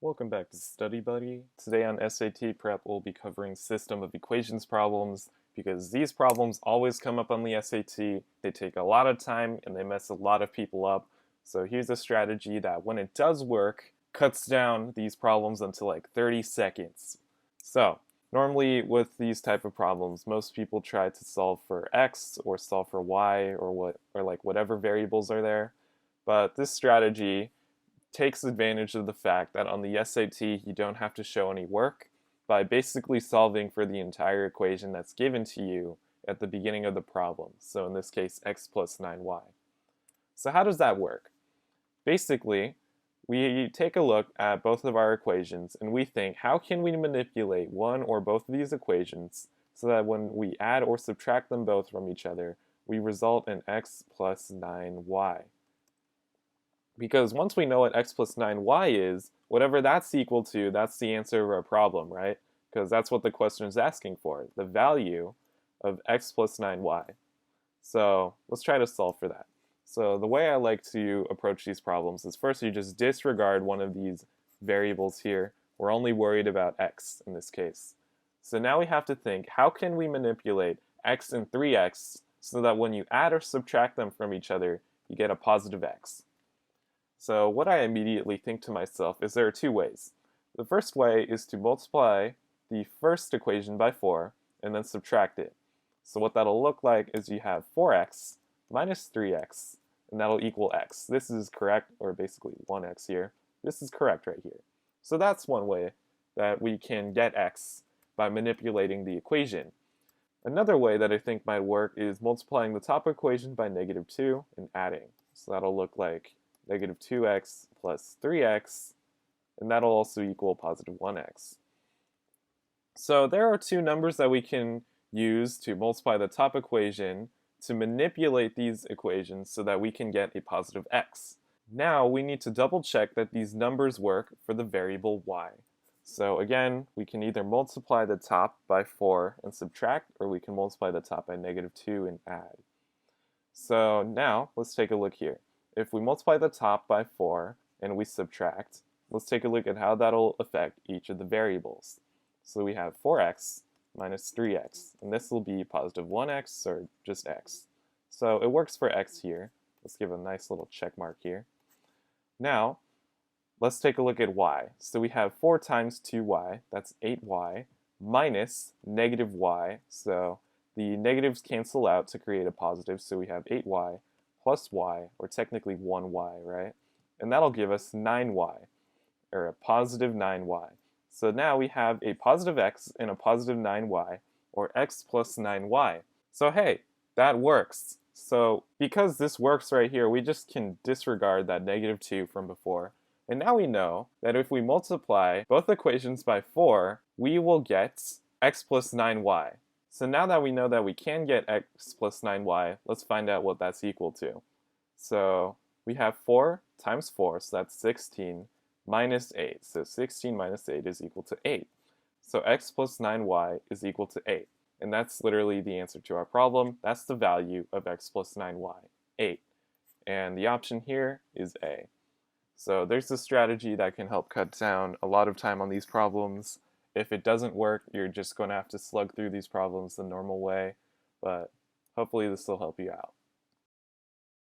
Welcome back to Study Buddy. Today on SAT Prep, we'll be covering system of equations problems because these problems always come up on the SAT. They take a lot of time and they mess a lot of people up. So here's a strategy that when it does work, cuts down these problems into like 30 seconds. So normally with these type of problems, most people try to solve for x or solve for y or like whatever variables are there. But this strategy takes advantage of the fact that on the SAT you don't have to show any work by basically solving for the entire equation that's given to you at the beginning of the problem. So in this case, x plus 9y. So how does that work? Basically, we take a look at both of our equations and we think, how can we manipulate one or both of these equations so that when we add or subtract them both from each other, we result in x plus 9y? Because once we know what x plus 9y is, whatever that's equal to, that's the answer of our problem, right? Because that's what the question is asking for, the value of x plus 9y. So let's try to solve for that. So the way I like to approach these problems is first you just disregard one of these variables here. We're only worried about x in this case. So now we have to think, how can we manipulate x and 3x so that when you add or subtract them from each other, you get a positive x? So what I immediately think to myself is there are two ways. The first way is to multiply the first equation by 4 and then subtract it. So what that'll look like is you have 4x minus 3x, and that'll equal x. This is correct, or basically 1x here. This is correct right here. So that's one way that we can get x by manipulating the equation. Another way that I think might work is multiplying the top equation by -2 and adding. So that'll look like -2x plus 3x, and that'll also equal positive 1x. So there are two numbers that we can use to multiply the top equation to manipulate these equations so that we can get a positive x. Now we need to double check that these numbers work for the variable y. So again, we can either multiply the top by 4 and subtract, or we can multiply the top by -2 and add. So now let's take a look here. If we multiply the top by 4 and we subtract, let's take a look at how that'll affect each of the variables. So we have 4x minus 3x, and this will be positive 1x or just x. So it works for x here. Let's give a nice little check mark here. Now, let's take a look at y. So we have 4 times 2y, that's 8y, minus negative y. So the negatives cancel out to create a positive, so we have 8y plus y, or technically 1y, right? And that'll give us 9y, or a positive 9y. So now we have a positive x and a positive 9y, or x plus 9y. So hey, that works. So because this works right here, we just can disregard that -2 from before. And now we know that if we multiply both equations by 4, we will get x plus 9y. So now that we know that we can get x plus 9y, let's find out what that's equal to. So we have 4 times 4, so that's 16, minus 8. So 16 minus 8 is equal to 8. So x plus 9y is equal to 8. And that's literally the answer to our problem. That's the value of x plus 9y, 8. And the option here is A. So there's a strategy that can help cut down a lot of time on these problems. If it doesn't work, you're just going to have to slug through these problems the normal way, but hopefully this will help you out.